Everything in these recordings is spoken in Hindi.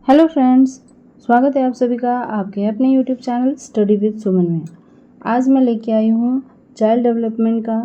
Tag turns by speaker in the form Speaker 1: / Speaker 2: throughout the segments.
Speaker 1: हेलो फ्रेंड्स, स्वागत है आप सभी का आपके अपने यूट्यूब चैनल स्टडी विद सुमन में। आज मैं लेके आई हूँ चाइल्ड डेवलपमेंट का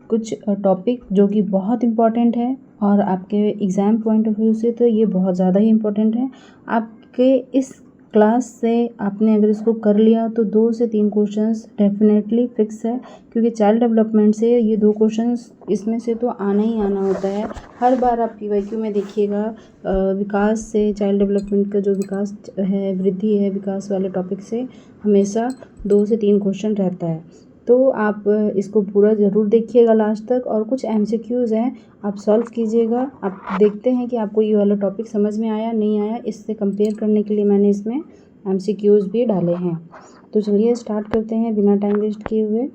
Speaker 1: कुछ टॉपिक जो कि बहुत इम्पॉर्टेंट है और आपके एग्ज़ाम पॉइंट ऑफ व्यू से तो ये बहुत ज़्यादा ही इम्पॉर्टेंट है। आपके इस क्लास से आपने अगर इसको कर लिया तो 2 से 3 क्वेश्चंस डेफिनेटली फिक्स है, क्योंकि चाइल्ड डेवलपमेंट से ये 2 क्वेश्चंस इसमें से तो आना ही आना होता है। हर बार आप पीवाईक्यू में देखिएगा विकास से, चाइल्ड डेवलपमेंट का जो विकास है, वृद्धि है, विकास वाले टॉपिक से हमेशा 2 से 3 क्वेश्चन रहता है। तो आप इसको पूरा ज़रूर देखिएगा लास्ट तक, और कुछ एमसीक्यूज़ हैं आप सॉल्व कीजिएगा। आप देखते हैं कि आपको ये वाला टॉपिक समझ में आया नहीं आया, इससे कंपेयर करने के लिए मैंने इसमें एमसीक्यूज़ भी डाले हैं। तो चलिए स्टार्ट करते हैं बिना टाइम वेस्ट किए हुए।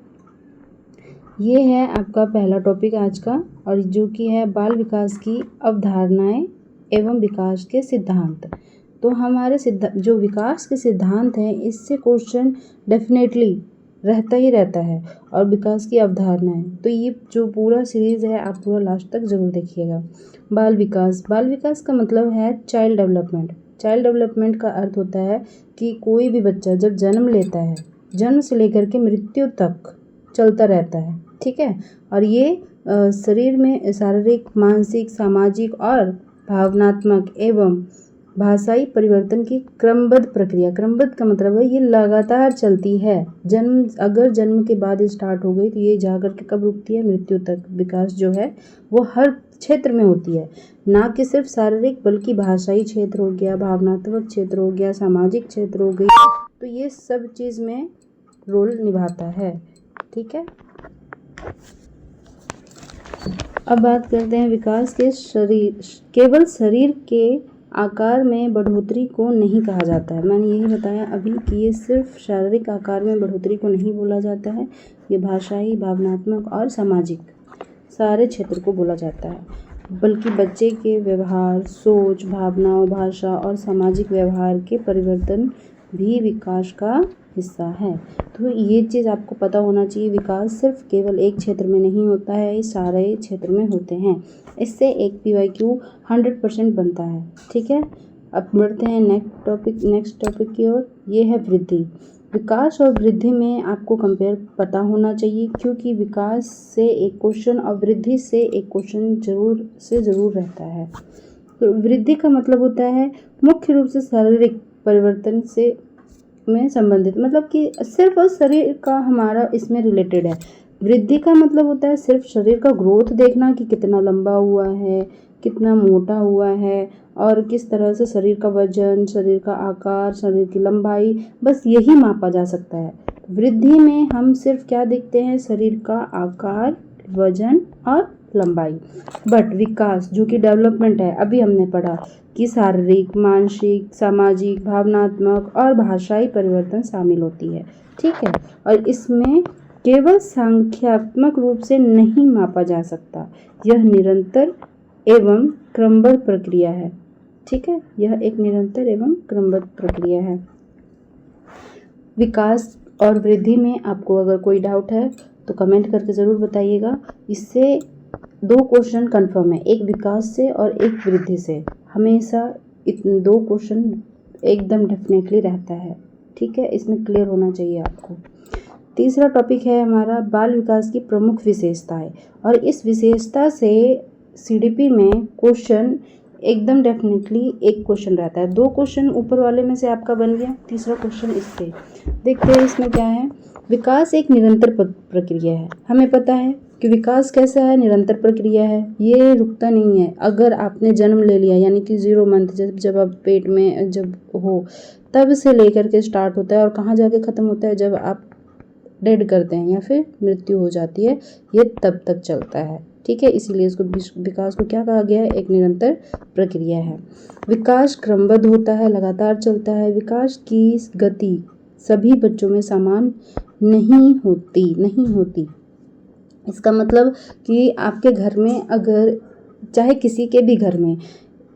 Speaker 1: ये है आपका पहला टॉपिक आज का, और जो कि है बाल विकास की अवधारणाएं एवं विकास के सिद्धांत। तो हमारे जो विकास के सिद्धांत हैं इससे क्वेश्चन डेफिनेटली रहता ही रहता है, और विकास की अवधारणाएं। तो ये जो पूरा सीरीज़ है आप पूरा लास्ट तक ज़रूर देखिएगा। बाल विकास का मतलब है चाइल्ड डेवलपमेंट। चाइल्ड डेवलपमेंट का अर्थ होता है कि कोई भी बच्चा जब जन्म लेता है, जन्म से लेकर के मृत्यु तक चलता रहता है, ठीक है। और ये शरीर में शारीरिक, मानसिक, सामाजिक और भावनात्मक एवं भाषाई परिवर्तन की क्रमबद्ध प्रक्रिया। क्रमबद्ध का मतलब है ये लगातार चलती है। अगर जन्म के बाद स्टार्ट हो गई तो ये जाकर के कब रुकती है? मृत्यु तक। विकास जो है वो हर क्षेत्र में होती है, ना कि सिर्फ शारीरिक, बल्कि भाषाई क्षेत्र हो गया, भावनात्मक क्षेत्र हो गया, सामाजिक क्षेत्र हो गई। तो ये सब चीज़ में रोल निभाता है, ठीक है। अब बात करते हैं विकास के केवल शरीर के आकार में बढ़ोतरी को नहीं कहा जाता है। मैंने यही बताया अभी कि ये सिर्फ शारीरिक आकार में बढ़ोतरी को नहीं बोला जाता है, ये भाषाई, भावनात्मक और सामाजिक सारे क्षेत्र को बोला जाता है, बल्कि बच्चे के व्यवहार, सोच, भावनाओं, भाषा और सामाजिक व्यवहार के परिवर्तन भी विकास का हिस्सा है। तो ये चीज़ आपको पता होना चाहिए, विकास सिर्फ केवल एक क्षेत्र में नहीं होता है, ये सारे क्षेत्र में होते हैं। इससे एक पीवाईक्यू 100% बनता है, ठीक है। अब बढ़ते हैं नेक्स्ट टॉपिक की ओर। ये है वृद्धि। विकास और वृद्धि में आपको कंपेयर पता होना चाहिए, क्योंकि विकास से एक क्वेश्चन और वृद्धि से एक क्वेश्चन ज़रूर रहता है। तो वृद्धि का मतलब होता है मुख्य रूप से शारीरिक परिवर्तन से में संबंधित, मतलब कि सिर्फ और शरीर का हमारा इसमें रिलेटेड है। वृद्धि का मतलब होता है सिर्फ शरीर का ग्रोथ देखना कि कितना लंबा हुआ है, कितना मोटा हुआ है, और किस तरह से शरीर का वजन, शरीर का आकार, शरीर की लंबाई, बस यही मापा जा सकता है। वृद्धि में हम सिर्फ क्या देखते हैं? शरीर का आकार, वजन और लंबाई। बट विकास जो कि डेवलपमेंट है, अभी हमने पढ़ा कि शारीरिक, मानसिक, सामाजिक, भावनात्मक और भाषाई परिवर्तन शामिल होती है, ठीक है। और इसमें केवल संख्यात्मक रूप से नहीं मापा जा सकता, यह निरंतर एवं क्रमबद्ध प्रक्रिया है, ठीक है। यह एक निरंतर एवं क्रमबद्ध प्रक्रिया है। विकास और वृद्धि में आपको अगर कोई डाउट है तो कमेंट करके ज़रूर बताइएगा। इससे 2 क्वेश्चन कंफर्म है, एक विकास से और एक वृद्धि से। हमेशा 2 क्वेश्चन एकदम डेफिनेटली रहता है, ठीक है। इसमें क्लियर होना चाहिए आपको। तीसरा टॉपिक है हमारा बाल विकास की प्रमुख विशेषताएं, और इस विशेषता से सीडीपी में क्वेश्चन एकदम डेफिनेटली एक क्वेश्चन रहता है। 2 क्वेश्चन ऊपर वाले में से आपका बन गया, तीसरा क्वेश्चन इससे। देखते हैं इसमें क्या है। विकास एक निरंतर प्रक्रिया है। हमें पता है कि विकास कैसा है? निरंतर प्रक्रिया है, ये रुकता नहीं है। अगर आपने जन्म ले लिया, यानी कि 0 मंथ जब आप पेट में जब हो, तब से लेकर के स्टार्ट होता है, और कहाँ जाके ख़त्म होता है? जब आप डेड करते हैं या फिर मृत्यु हो जाती है, ये तब तक चलता है, ठीक है। इसीलिए इसको विकास को क्या कहा गया है? एक निरंतर प्रक्रिया है। विकास क्रमबद्ध होता है, लगातार चलता है। विकास की गति सभी बच्चों में समान नहीं होती। इसका मतलब कि आपके घर में, अगर चाहे किसी के भी घर में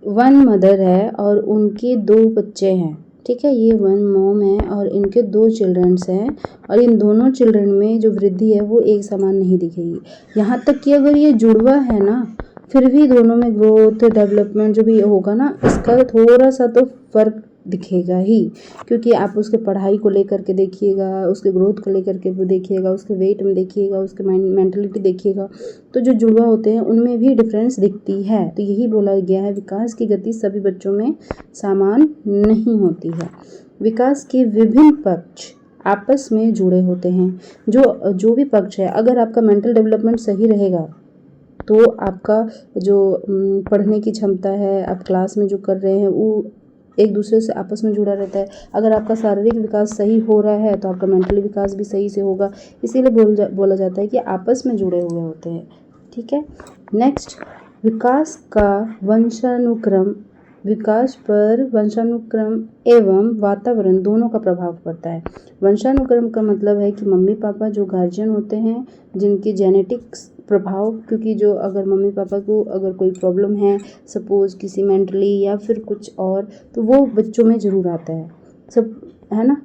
Speaker 1: 1 मदर है और उनके 2 बच्चे हैं, ठीक है। ये 1 मॉम है और इनके 2 चिल्ड्रंस हैं, और इन दोनों चिल्ड्रन में जो वृद्धि है वो एक समान नहीं दिखेगी। यहाँ तक कि अगर ये जुड़वा है ना, फिर भी दोनों में ग्रोथ डेवलपमेंट जो भी होगा ना, इसका थोड़ा सा तो फ़र्क दिखेगा ही, क्योंकि आप उसके पढ़ाई को लेकर के देखिएगा, उसके ग्रोथ को लेकर के भी देखिएगा, उसके वेट में देखिएगा, उसके मेंटलिटी देखिएगा, तो जो जुड़वा होते हैं उनमें भी डिफरेंस दिखती है। तो यही बोला गया है, विकास की गति सभी बच्चों में समान नहीं होती है। विकास के विभिन्न पक्ष आपस में जुड़े होते हैं। जो भी पक्ष है, अगर आपका मेंटल डेवलपमेंट सही रहेगा तो आपका जो पढ़ने की क्षमता है, आप क्लास में जो कर रहे हैं वो एक दूसरे से आपस में जुड़ा रहता है। अगर आपका शारीरिक विकास सही हो रहा है तो आपका मेंटली विकास भी सही से होगा। इसीलिए बोला जाता है कि आपस में जुड़े हुए होते हैं। ठीक है, नेक्स्ट, विकास का वंशानुक्रम। विकास पर वंशानुक्रम एवं वातावरण दोनों का प्रभाव पड़ता है। वंशानुक्रम का मतलब है कि मम्मी पापा जो गार्जियन होते हैं, जिनके जेनेटिक्स प्रभाव, क्योंकि जो अगर मम्मी पापा को अगर कोई प्रॉब्लम है, सपोज किसी मेंटली या फिर कुछ और, तो वो बच्चों में ज़रूर आता है, सब है ना।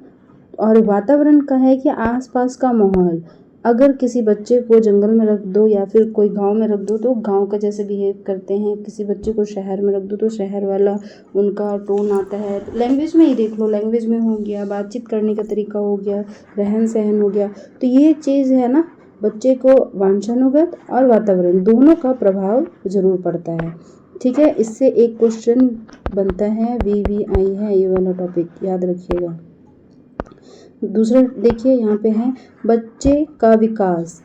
Speaker 1: और वातावरण का है कि आसपास का माहौल, अगर किसी बच्चे को जंगल में रख दो या फिर कोई गांव में रख दो तो गांव का जैसे बिहेव करते हैं, किसी बच्चे को शहर में रख दो तो शहर वाला उनका टोन आता है। लैंग्वेज में ही देख लो, लैंग्वेज में हो गया, बातचीत करने का तरीका हो गया, रहन सहन हो गया। तो ये चीज़ है ना, बच्चे को वंशानुगत और वातावरण दोनों का प्रभाव ज़रूर पड़ता है। ठीक है, इससे एक क्वेश्चन बनता है, VVI है ये वाला टॉपिक, याद रखिएगा। दूसरा देखिए यहाँ पे है, बच्चे का विकास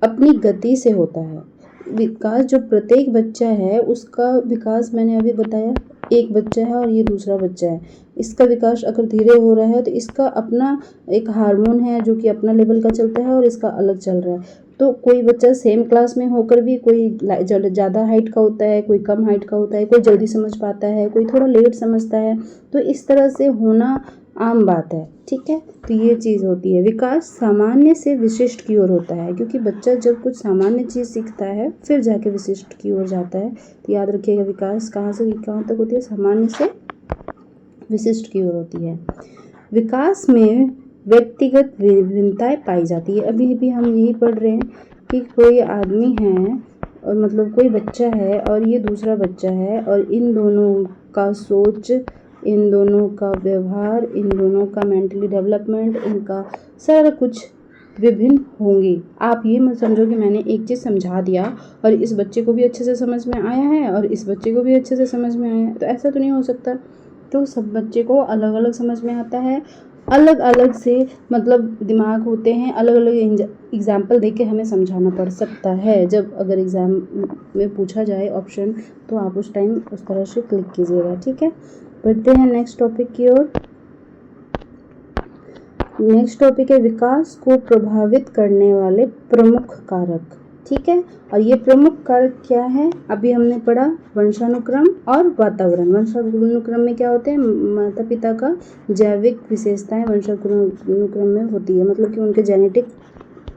Speaker 1: अपनी गति से होता है। विकास जो प्रत्येक बच्चा है उसका विकास मैंने अभी बताया, एक बच्चा है और ये दूसरा बच्चा है, इसका विकास अगर धीरे हो रहा है तो इसका अपना एक हार्मोन है जो कि अपना लेवल का चलता है और इसका अलग चल रहा है। तो कोई बच्चा सेम क्लास में होकर भी कोई ज़्यादा हाइट का होता है, कोई कम हाइट का होता है, कोई जल्दी समझ पाता है, कोई थोड़ा लेट समझता है। तो इस तरह से होना आम बात है। ठीक है, तो ये चीज़ होती है। विकास सामान्य से विशिष्ट की ओर होता है, क्योंकि बच्चा जब कुछ सामान्य चीज़ सीखता है फिर जाके विशिष्ट की ओर जाता है। तो याद रखिएगा, विकास कहाँ से कहाँ तक होती है, सामान्य से विशिष्ट की ओर होती है। विकास में व्यक्तिगत विभिन्नताएं पाई जाती है। अभी भी हम यही पढ़ रहे हैं कि कोई आदमी है और मतलब कोई बच्चा है और ये दूसरा बच्चा है, और इन दोनों का सोच, इन दोनों का व्यवहार, इन दोनों का मेंटली डेवलपमेंट, इनका सारा कुछ विभिन्न होंगे। आप ये मत समझो कि मैंने एक चीज़ समझा दिया और इस बच्चे को भी अच्छे से समझ में आया है और इस बच्चे को भी अच्छे से समझ में आया है, तो ऐसा तो नहीं हो सकता। तो सब बच्चे को अलग अलग समझ में आता है, अलग अलग से मतलब दिमाग होते हैं, अलग अलग एग्जाम्पल देके हमें समझाना पड़ सकता है। जब अगर एग्ज़ाम में पूछा जाए ऑप्शन, तो आप उस टाइम उस तरह से क्लिक कीजिएगा। ठीक है, बढ़ते हैं नेक्स्ट टॉपिक की ओर। नेक्स्ट टॉपिक है, विकास को प्रभावित करने वाले प्रमुख कारक। ठीक है, और ये प्रमुख कारक क्या है, अभी हमने पढ़ा, वंशानुक्रम और वातावरण। वंशानुक्रम में क्या होते हैं, माता पिता का जैविक विशेषताएं वंशानुक्रम में होती है, मतलब कि उनके जेनेटिक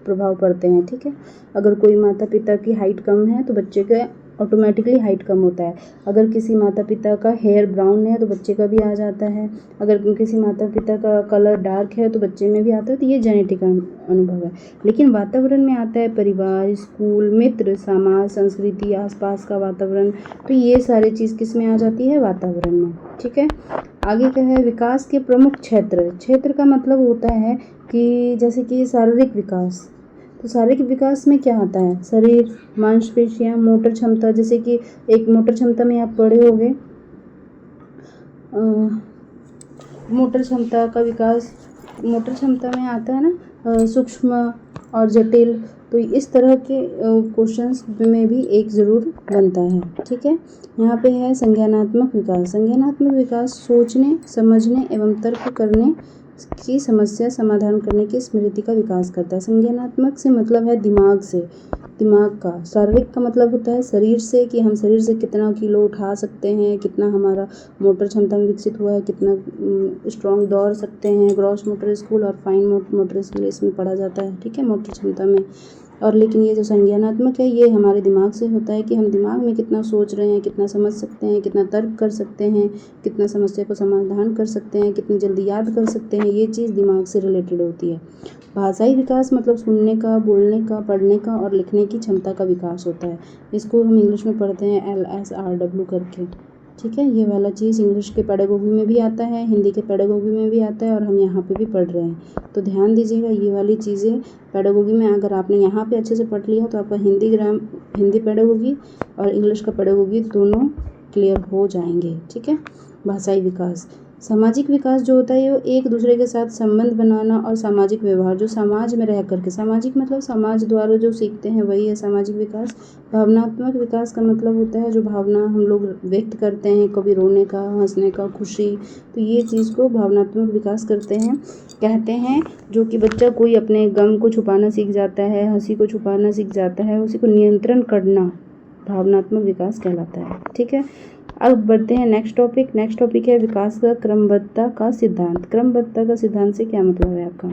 Speaker 1: प्रभाव पड़ते हैं। ठीक है, अगर कोई माता पिता की हाइट कम है तो बच्चे का ऑटोमेटिकली हाइट कम होता है। अगर किसी माता पिता का हेयर ब्राउन है तो बच्चे का भी आ जाता है। अगर किसी माता पिता का कलर डार्क है तो बच्चे में भी आता है। तो ये जेनेटिक अनुभव है। लेकिन वातावरण में आता है परिवार, स्कूल, मित्र, समाज, संस्कृति, आसपास का वातावरण। तो ये सारी चीज़ किस में आ जाती है, वातावरण में। ठीक है, आगे क्या है, विकास के प्रमुख क्षेत्र। क्षेत्र का मतलब होता है कि जैसे कि शारीरिक विकास, तो शारीरिक विकास में क्या आता है, शरीर, मांसपेशियां, मोटर क्षमता। जैसे कि एक मोटर क्षमता में आप पढ़े होंगे, मोटर क्षमता का विकास, मोटर क्षमता में आता है ना सूक्ष्म और जटिल। तो इस तरह के क्वेश्चंस में भी एक ज़रूर बनता है। ठीक है, यहाँ पे है संज्ञानात्मक विकास। संज्ञानात्मक विकास सोचने, समझने एवं तर्क करने की समस्या समाधान करने की स्मृति का विकास करता है। संज्ञानात्मक से मतलब है दिमाग से, दिमाग का। शारीरिक का मतलब होता है शरीर से, कि हम शरीर से कितना किलो उठा सकते हैं, कितना हमारा मोटर क्षमता में विकसित हुआ है, कितना स्ट्रॉन्ग दौड़ सकते हैं। ग्रॉस मोटर स्कूल और फाइन मोटर स्कूल इसमें पढ़ा जाता है। ठीक है, मोटर क्षमता में। और लेकिन ये जो संज्ञानात्मक है ये हमारे दिमाग से होता है कि हम दिमाग में कितना सोच रहे हैं, कितना समझ सकते हैं, कितना तर्क कर सकते हैं, कितना समस्या को समाधान कर सकते हैं, कितनी जल्दी याद कर सकते हैं, ये चीज़ दिमाग से रिलेटेड होती है। भाषाई विकास मतलब सुनने का, बोलने का, पढ़ने का और लिखने की क्षमता का विकास होता है। इसको हम इंग्लिश में पढ़ते हैं LSRW करके, ठीक है। ये वाला चीज़ इंग्लिश के पेडागोगी में भी आता है, हिंदी के पेडागोगी में भी आता है और हम यहाँ पे भी पढ़ रहे हैं। तो ध्यान दीजिएगा, ये वाली चीज़ें पेडागोगी में अगर आपने यहाँ पे अच्छे से पढ़ लिया तो आपका हिंदी पेडागोगी और इंग्लिश का पेडागोगी दोनों क्लियर हो जाएंगे, ठीक है। भाषाई विकास, सामाजिक विकास जो होता है वो एक दूसरे के साथ संबंध बनाना और सामाजिक व्यवहार, जो समाज में रह करके, सामाजिक मतलब समाज द्वारा जो सीखते हैं वही है सामाजिक विकास। भावनात्मक विकास का मतलब होता है जो भावना हम लोग व्यक्त करते हैं, कभी रोने का, हंसने का, खुशी, तो ये चीज़ को भावनात्मक विकास कहते हैं। जो कि बच्चा कोई अपने गम को छुपाना सीख जाता है, हंसी को छुपाना सीख जाता है, उसी को नियंत्रण करना भावनात्मक विकास कहलाता है, ठीक है। अब बढ़ते हैं नेक्स्ट टॉपिक है विकास का क्रमबद्धता का सिद्धांत। क्रमबद्धता का सिद्धांत से क्या मतलब है आपका?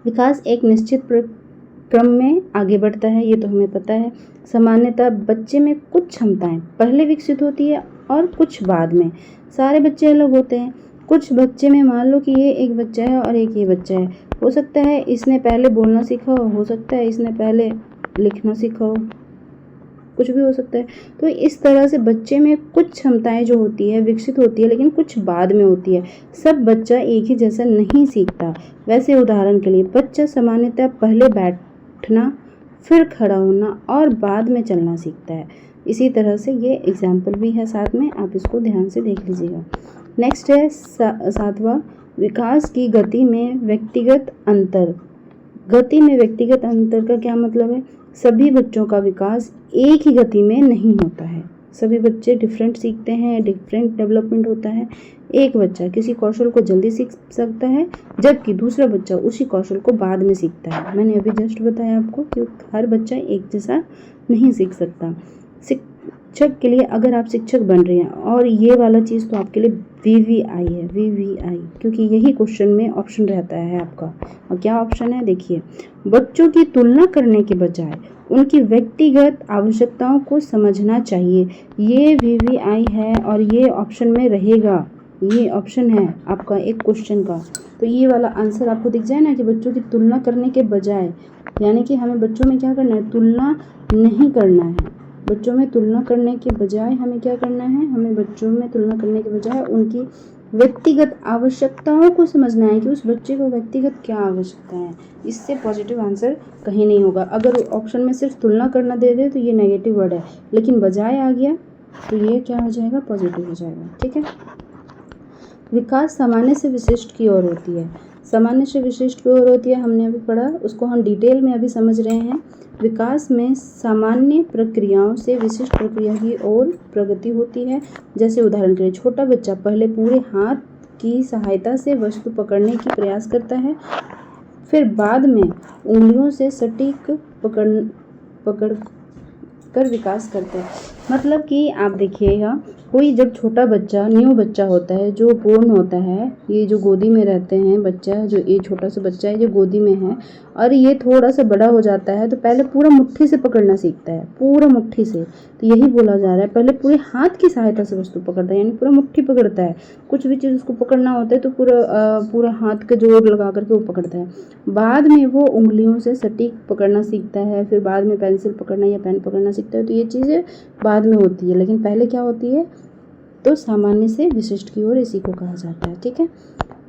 Speaker 1: विकास एक निश्चित क्रम में आगे बढ़ता है, ये तो हमें पता है। सामान्यतः बच्चे में कुछ क्षमताएं पहले विकसित होती है और कुछ बाद में। सारे बच्चे अलग होते हैं। कुछ बच्चे में मान लो कि ये एक बच्चा है और एक ये बच्चा है, हो सकता है इसने पहले बोलना सीखा हो सकता है इसने पहले लिखना सीखा हो, कुछ भी हो सकता है। तो इस तरह से बच्चे में कुछ क्षमताएं जो होती है विकसित होती है, लेकिन कुछ बाद में होती है। सब बच्चा एक ही जैसा नहीं सीखता। वैसे उदाहरण के लिए बच्चा सामान्यतः पहले बैठना, फिर खड़ा होना और बाद में चलना सीखता है। इसी तरह से ये एग्जाम्पल भी है साथ में, आप इसको ध्यान से देख लीजिएगा। नेक्स्ट है 7वां, विकास की गति में व्यक्तिगत अंतर। गति में व्यक्तिगत अंतर का क्या मतलब है? सभी बच्चों का विकास एक ही गति में नहीं होता है। सभी बच्चे डिफरेंट सीखते हैं, डिफरेंट डेवलपमेंट होता है। एक बच्चा किसी कौशल को जल्दी सीख सकता है, जबकि दूसरा बच्चा उसी कौशल को बाद में सीखता है। मैंने अभी जस्ट बताया आपको कि हर बच्चा एक जैसा नहीं सीख सकता। शिक्षक के लिए अगर आप शिक्षक बन रहे हैं, और ये वाला चीज़ तो आपके लिए VVI है, VVI, क्योंकि यही क्वेश्चन में ऑप्शन रहता है आपका। और क्या ऑप्शन है देखिए, बच्चों की तुलना करने के बजाय उनकी व्यक्तिगत आवश्यकताओं को समझना चाहिए। ये VVI है और ये ऑप्शन में रहेगा। ये ऑप्शन है आपका एक क्वेश्चन का। तो ये वाला आंसर आपको दिख जाए ना कि बच्चों की तुलना करने के बजाय, यानी कि हमें बच्चों में क्या करना है, तुलना नहीं करना है। बच्चों में तुलना करने के बजाय हमें क्या करना है, हमें बच्चों में तुलना करने के बजाय उनकी व्यक्तिगत आवश्यकताओं को समझना है कि उस बच्चे को व्यक्तिगत क्या आवश्यकता है। इससे पॉजिटिव आंसर कहीं नहीं होगा। अगर ऑप्शन में सिर्फ तुलना करना दे दे तो ये नेगेटिव वर्ड है, लेकिन बजाय आ गया तो ये क्या हो जाएगा, पॉजिटिव हो जाएगा, ठीक है। विकास सामान्य से विशिष्ट की ओर होती है। सामान्य से विशिष्ट की ओर होती है, हमने अभी पढ़ा, उसको हम डिटेल में अभी समझ रहे हैं। विकास में सामान्य प्रक्रियाओं से विशिष्ट प्रक्रिया की ओर प्रगति होती है। जैसे उदाहरण के लिए छोटा बच्चा पहले पूरे हाथ की सहायता से वस्तु पकड़ने की प्रयास करता है, फिर बाद में उंगलियों से सटीक पकड़ कर विकास करते हैं। मतलब कि आप देखिएगा, कोई जब छोटा बच्चा न्यू बच्चा होता है, जो पूर्ण होता है, ये जो गोदी में रहते हैं बच्चा, जो ये छोटा सा बच्चा है जो गोदी में है, और ये थोड़ा सा बड़ा हो जाता है तो पहले पूरा मुट्ठी से पकड़ना सीखता है, पूरा मुट्ठी से। तो यही बोला जा रहा है, पहले पूरे हाथ की सहायता से वस्तु पकड़ता है, यानी पूरा मुट्ठी पकड़ता है। कुछ भी चीज़ उसको पकड़ना होता है तो पूरा हाथ का जोर लगा करके वो पकड़ता है। बाद में वो उंगलियों से सटीक पकड़ना सीखता है, फिर बाद में पेंसिल पकड़ना या पेन पकड़ना सीखता है। तो ये चीज़ें बाद में होती है, लेकिन पहले क्या होती है, तो सामान्य से विशिष्ट की ओर इसी को कहा जाता है, ठीक है।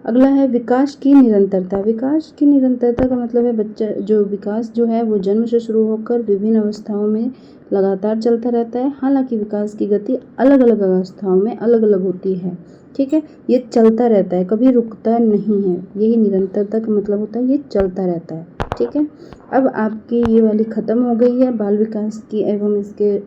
Speaker 1: अगला है विकास की निरंतरता। विकास की निरंतरता का मतलब है बच्चा जो विकास जो है वो जन्म से शुरू होकर विभिन्न अवस्थाओं में लगातार चलता रहता है। हालांकि विकास की गति अलग अलग अवस्थाओं में अलग अलग होती है, ठीक है। ये चलता रहता है, कभी रुकता नहीं है। यही निरंतरता का मतलब होता है, ये चलता रहता है, ठीक है। अब आपकी ये वाली ख़त्म हो गई है बाल विकास की एवं इसके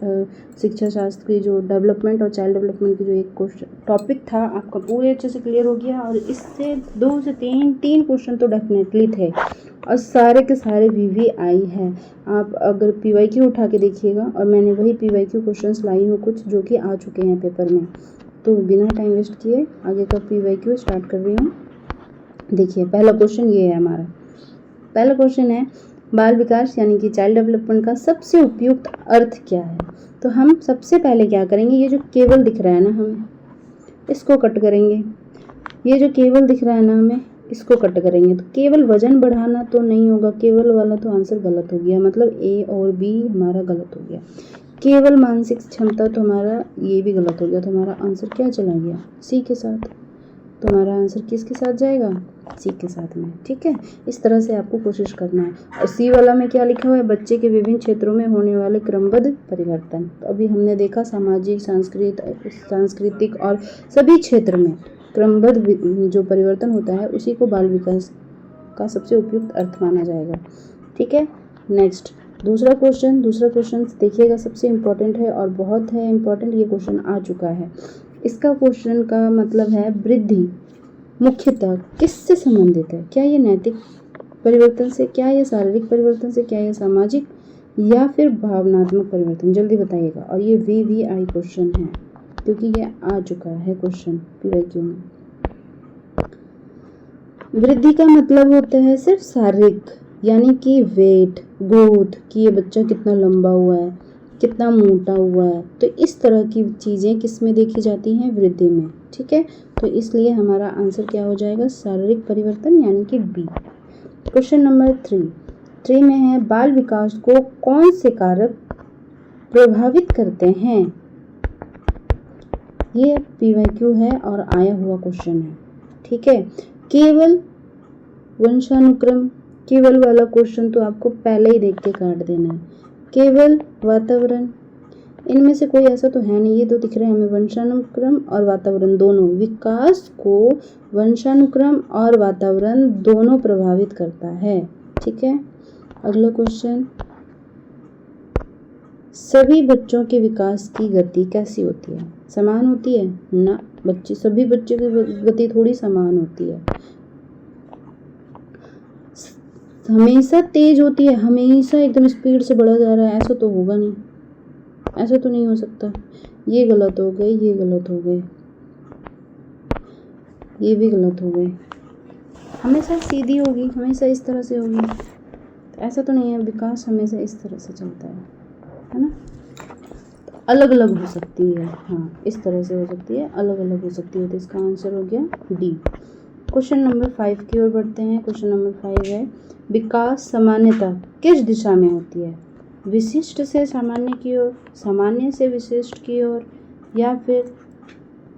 Speaker 1: शिक्षा शास्त्र की जो डेवलपमेंट और चाइल्ड डेवलपमेंट की जो एक क्वेश्चन टॉपिक था, आपका पूरे अच्छे से क्लियर हो गया। और इससे 2 से 3 क्वेश्चन तो डेफिनेटली थे, और सारे के सारे VVI है। आप अगर PYQ उठा के देखिएगा, और मैंने वही PYQ क्वेश्चंस लाई हूँ कुछ जो कि आ चुके हैं पेपर में। तो बिना टाइम वेस्ट किए आगे का PYQ स्टार्ट कर रही हूँ। देखिए पहला क्वेश्चन ये है हमारा। पहला क्वेश्चन है, बाल विकास यानी कि चाइल्ड डेवलपमेंट का सबसे उपयुक्त अर्थ क्या है? तो हम सबसे पहले क्या करेंगे, ये जो केवल दिख रहा है ना हमें, इसको कट करेंगे। ये जो केवल दिख रहा है ना हमें, इसको कट करेंगे। तो केवल वजन बढ़ाना तो नहीं होगा, केवल वाला तो आंसर गलत हो गया, मतलब ए और बी हमारा गलत हो गया। केवल मानसिक क्षमता तो हमारा ये भी गलत हो गया, तो हमारा आंसर क्या चला गया, सी के साथ। तो हमारा आंसर किसके साथ जाएगा, सी के साथ में। ठीक है, इस तरह से आपको कोशिश करना है। और सी वाला में क्या लिखा हुआ है, बच्चे के विभिन्न क्षेत्रों में होने वाले क्रमबद्ध परिवर्तन। तो अभी हमने देखा सामाजिक, सांस्कृतिक और सभी क्षेत्र में क्रमबद्ध जो परिवर्तन होता है उसी को बाल विकास का सबसे उपयुक्त अर्थ माना जाएगा। ठीक है, नेक्स्ट दूसरा क्वेश्चन देखिएगा, सबसे इम्पोर्टेंट है और बहुत है इम्पोर्टेंट, ये क्वेश्चन आ चुका है। इसका क्वेश्चन का मतलब है वृद्धि मुख्यतः किससे संबंधित है? क्या ये नैतिक परिवर्तन से, क्या ये शारीरिक परिवर्तन से, क्या ये सामाजिक या फिर भावनात्मक परिवर्तन? जल्दी बताइएगा। और ये VVI क्वेश्चन है क्योंकि ये आ चुका है क्वेश्चन PYQ में। वृद्धि का मतलब होता है सिर्फ शारीरिक, यानी कि वेट, ग्रोथ, कि ये बच्चा कितना लंबा हुआ है, कितना मोटा हुआ है। तो इस तरह की चीज़ें किस में देखी जाती हैं, वृद्धि में। ठीक है, तो इसलिए हमारा आंसर क्या हो जाएगा, शारीरिक परिवर्तन यानी कि बी। क्वेश्चन नंबर 3 में है, बाल विकास को कौन से कारक प्रभावित करते हैं? ये PYQ है और आया हुआ क्वेश्चन है। ठीक है, केवल वंशानुक्रम, केवल वाला क्वेश्चन तो आपको पहले ही देख के काट देना है। केवल वातावरण, इनमें से कोई ऐसा तो है नहीं, ये दो दिख रहे हैं हमें, वंशानुक्रम और वातावरण दोनों। विकास को वंशानुक्रम और वातावरण दोनों प्रभावित करता है। ठीक है, अगला क्वेश्चन, सभी बच्चों के विकास की गति कैसी होती है? समान होती है ना, सभी बच्चों की गति थोड़ी समान होती है। हमेशा तेज होती है, हमेशा एकदम स्पीड से बढ़ा जा रहा है, ऐसा तो होगा नहीं, ऐसा तो नहीं हो सकता। ये गलत हो गए, ये गलत हो गए, ये भी गलत हो गए। हमेशा सीधी होगी, हमेशा इस तरह से होगी, तो ऐसा तो नहीं है। विकास हमेशा इस तरह से चलता है ना, तो अलग अलग हो सकती है। हाँ, इस तरह से हो सकती है, अलग अलग हो सकती है। तो इसका आंसर हो गया डी। क्वेश्चन नंबर 5 की ओर बढ़ते हैं। क्वेश्चन नंबर 5 है, विकास सामान्यतः किस दिशा में होती है? विशिष्ट से सामान्य की ओर, सामान्य से विशिष्ट की ओर, या फिर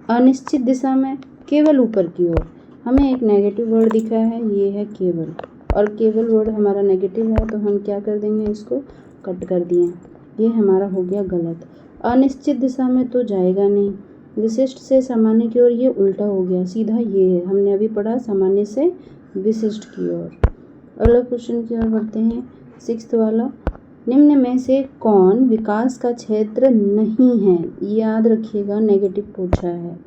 Speaker 1: अनिश्चित दिशा में, केवल ऊपर की ओर? हमें एक नेगेटिव वर्ड दिखा है, ये है केवल, और केवल वर्ड हमारा नेगेटिव है, तो हम क्या कर देंगे, इसको कट कर दिए। ये हमारा हो गया गलत। अनिश्चित दिशा में तो जाएगा नहीं, विशिष्ट से सामान्य की ओर ये उल्टा हो गया, सीधा ये है, हमने अभी पढ़ा सामान्य से विशिष्ट की ओर। अगला क्वेश्चन की ओर बढ़ते हैं, 6th वाला, निम्न में से कौन विकास का क्षेत्र नहीं है? याद रखिएगा, नेगेटिव पूछा है।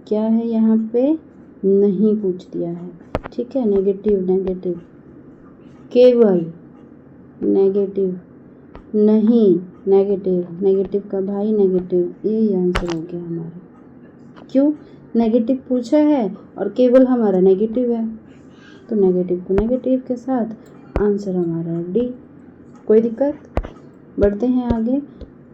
Speaker 1: क्या है यहाँ पे, नहीं पूछ दिया है। ठीक है, नेगेटिव, केवल नेगेटिव, नहीं नेगेटिव का भाई नेगेटिव, ये आंसर हो गया हमारा। क्यों, नेगेटिव पूछा है और केवल हमारा नेगेटिव है, तो नेगेटिव को नेगेटिव के साथ, आंसर हमारा डी। कोई दिक्कत? बढ़ते हैं आगे।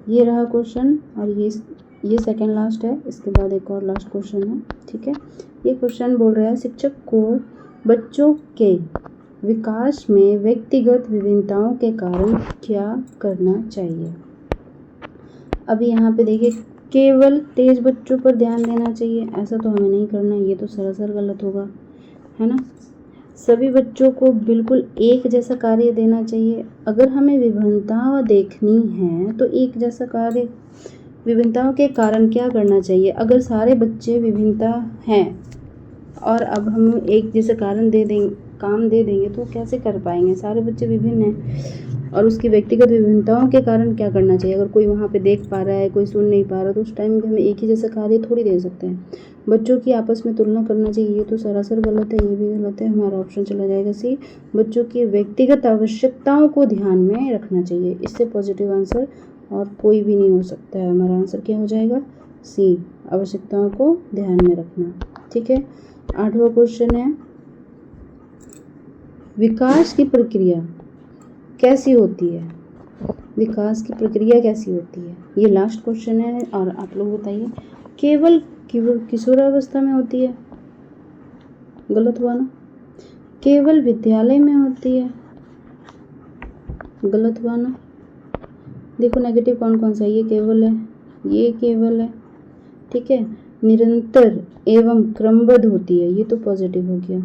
Speaker 1: ये रहा क्वेश्चन, और ये सेकंड लास्ट है, इसके बाद एक और लास्ट क्वेश्चन है। ठीक है, ये क्वेश्चन बोल रहा है, शिक्षक को बच्चों के विकास में व्यक्तिगत विभिन्नताओं के कारण क्या करना चाहिए? अभी यहाँ पे देखिए, केवल तेज बच्चों पर ध्यान देना चाहिए, ऐसा तो हमें नहीं करना, ये तो सरासर गलत होगा, है ना। सभी बच्चों को बिल्कुल एक जैसा कार्य देना चाहिए। अगर हमें विभिन्नता देखनी है तो एक जैसा कार्य, विभिन्नताओं के कारण क्या करना चाहिए? अगर सारे बच्चे विभिन्नता हैं और अब हम एक जैसा काम दे देंगे तो कैसे कर पाएंगे? सारे बच्चे विभिन्न हैं, और उसकी व्यक्तिगत विभिन्नताओं के कारण क्या करना चाहिए? अगर कोई वहाँ पे देख पा रहा है, कोई सुन नहीं पा रहा, तो उस टाइम हमें एक ही जैसा कार्य थोड़ी दे सकते हैं। बच्चों की आपस में तुलना करना चाहिए, ये तो सरासर गलत है, ये भी गलत है। हमारा ऑप्शन चला जाएगा सी, बच्चों की व्यक्तिगत आवश्यकताओं को ध्यान में रखना चाहिए। इससे पॉजिटिव आंसर और कोई भी नहीं हो सकता है। हमारा आंसर क्या हो जाएगा, सी, आवश्यकताओं को ध्यान में रखना। ठीक है, 8वां क्वेश्चन है, विकास की प्रक्रिया कैसी होती है, विकास की प्रक्रिया कैसी होती है, ये लास्ट क्वेश्चन है। और आप लोग बताइए, केवल किशोरावस्था में होती है, गलत हुआ ना। केवल विद्यालय में होती है, गलत हुआ ना। देखो नेगेटिव कौन कौन सा है, ये केवल है, ये केवल है, ठीक है। निरंतर एवं क्रमबद्ध होती है, ये तो पॉजिटिव हो गया।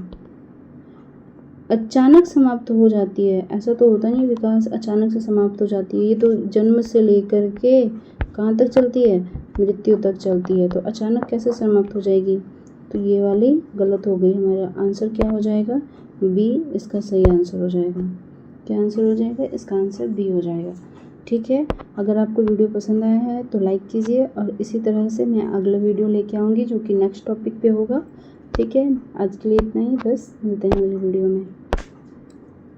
Speaker 1: अचानक समाप्त हो जाती है, ऐसा तो होता नहीं विकास अचानक से समाप्त हो जाती है, ये तो जन्म से लेकर के कहाँ तक चलती है, मृत्यु तक चलती है, तो अचानक कैसे समाप्त हो जाएगी। तो ये वाली गलत हो गई। हमारा आंसर क्या हो जाएगा, बी इसका सही आंसर हो जाएगा। क्या आंसर हो जाएगा, इसका आंसर बी हो जाएगा। ठीक है, अगर आपको वीडियो पसंद आया है तो लाइक कीजिए, और इसी तरह से मैं अगला वीडियो लेके आऊँगी जो कि नेक्स्ट टॉपिक पे होगा। ठीक है, आज के लिए इतना ही, बस मिलते हैं अगले वीडियो में।